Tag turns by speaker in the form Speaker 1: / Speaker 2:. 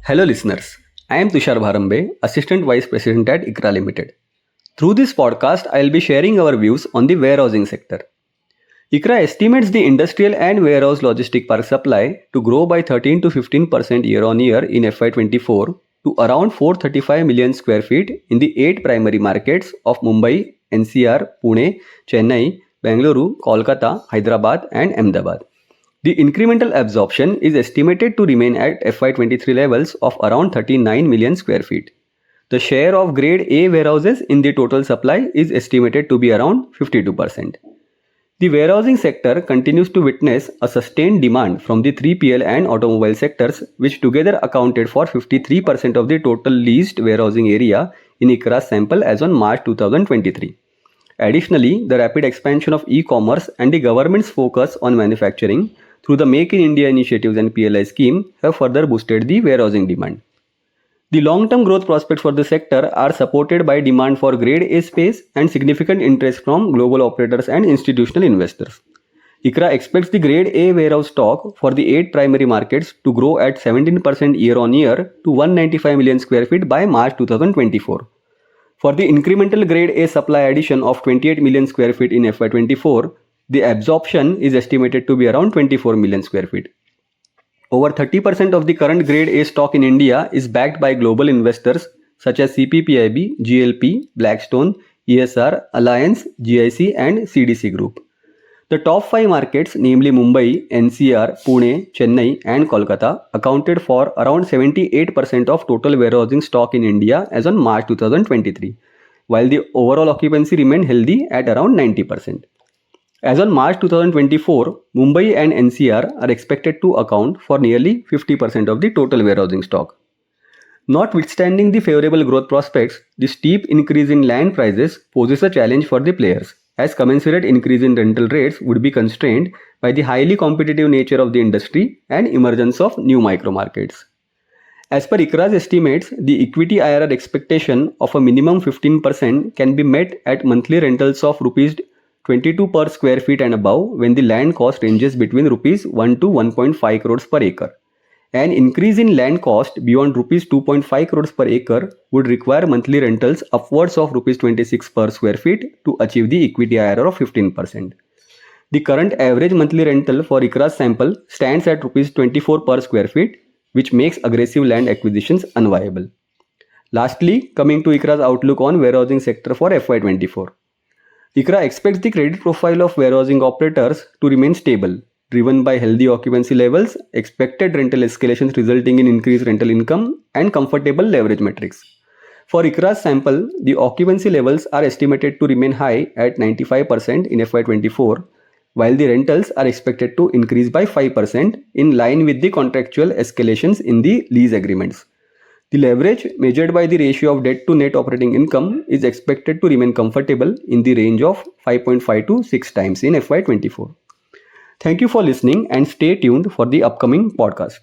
Speaker 1: Hello, listeners. I am Tushar Bharambe, Assistant Vice President at ICRA Limited. Through this podcast, I will be sharing our views on the warehousing sector. ICRA estimates the industrial and warehouse logistic park supply to grow by 13 to 15% year on year in FY24 to around 435 million square feet in the 8 primary markets of Mumbai, NCR, Pune, Chennai, Bengaluru, Kolkata, Hyderabad, and Ahmedabad. The incremental absorption is estimated to remain at FY23 levels of around 39 million square feet. The share of grade A warehouses in the total supply is estimated to be around 52%. The warehousing sector continues to witness a sustained demand from the 3PL and automobile sectors, which together accounted for 53% of the total leased warehousing area in ICRA's sample as on March 2023. Additionally, the rapid expansion of e-commerce and the government's focus on manufacturing through the Make in India initiatives and PLI scheme have further boosted the warehousing demand. The long-term growth prospects for the sector are supported by demand for grade A space and significant interest from global operators and institutional investors. ICRA expects the grade A warehouse stock for the 8 primary markets to grow at 17% year on year to 195 million square feet by March 2024. For the incremental grade A supply addition of 28 million square feet in FY24, the absorption is estimated to be around 24 million square feet. Over 30% of the current grade A stock in India is backed by global investors such as CPPIB, GLP, Blackstone, ESR, Alliance, GIC and CDC Group. The top 5 markets, namely Mumbai, NCR, Pune, Chennai and Kolkata, accounted for around 78% of total warehousing stock in India as on March 2023, while the overall occupancy remained healthy at around 90%. As on March 2024, Mumbai and NCR are expected to account for nearly 50% of the total warehousing stock. Notwithstanding the favorable growth prospects, the steep increase in land prices poses a challenge for the players, as commensurate increase in rental rates would be constrained by the highly competitive nature of the industry and emergence of new micro markets. As per ICRA's estimates, the equity IRR expectation of a minimum 15% can be met at monthly rentals of Rs 22 per square feet and above when the land cost ranges between Rs 1 to 1.5 crores per acre. An increase in land cost beyond Rs 2.5 crores per acre would require monthly rentals upwards of Rs 26 per square feet to achieve the equity IRR of 15%. The current average monthly rental for ICRA's sample stands at Rs 24 per square feet, which makes aggressive land acquisitions unviable. Lastly, coming to ICRA's outlook on warehousing sector for FY24. ICRA expects the credit profile of warehousing operators to remain stable, driven by healthy occupancy levels, expected rental escalations resulting in increased rental income, and comfortable leverage metrics. For ICRA's sample, the occupancy levels are estimated to remain high at 95% in FY24, while the rentals are expected to increase by 5% in line with the contractual escalations in the lease agreements. The leverage measured by the ratio of debt to net operating income is expected to remain comfortable in the range of 5.5 to 6 times in FY24. Thank you for listening and stay tuned for the upcoming podcast.